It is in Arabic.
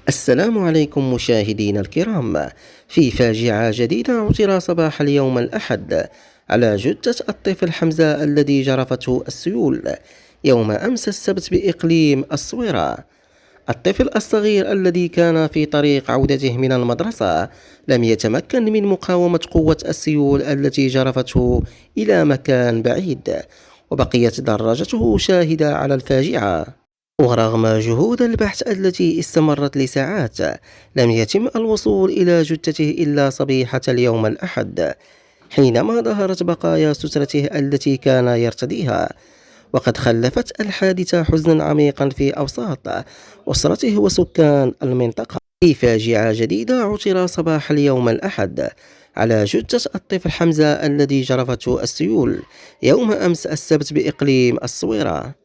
السلام عليكم مشاهدينا الكرام. في فاجعة جديدة عثر صباح اليوم الأحد على جثة الطفل حمزة الذي جرفته السيول يوم أمس السبت بإقليم الصويرة. الطفل الصغير الذي كان في طريق عودته من المدرسة لم يتمكن من مقاومة قوة السيول التي جرفته إلى مكان بعيد، وبقيت دراجته شاهدة على الفاجعة. ورغم جهود البحث التي استمرت لساعات، لم يتم الوصول إلى جثته إلا صبيحة اليوم الأحد، حينما ظهرت بقايا سترته التي كان يرتديها. وقد خلفت الحادثة حزنا عميقا في أوساط أسرته وسكان المنطقة. في فاجعة جديدة عثر صباح اليوم الأحد على جثة الطفل حمزة الذي جرفته السيول يوم أمس السبت بإقليم الصويرة.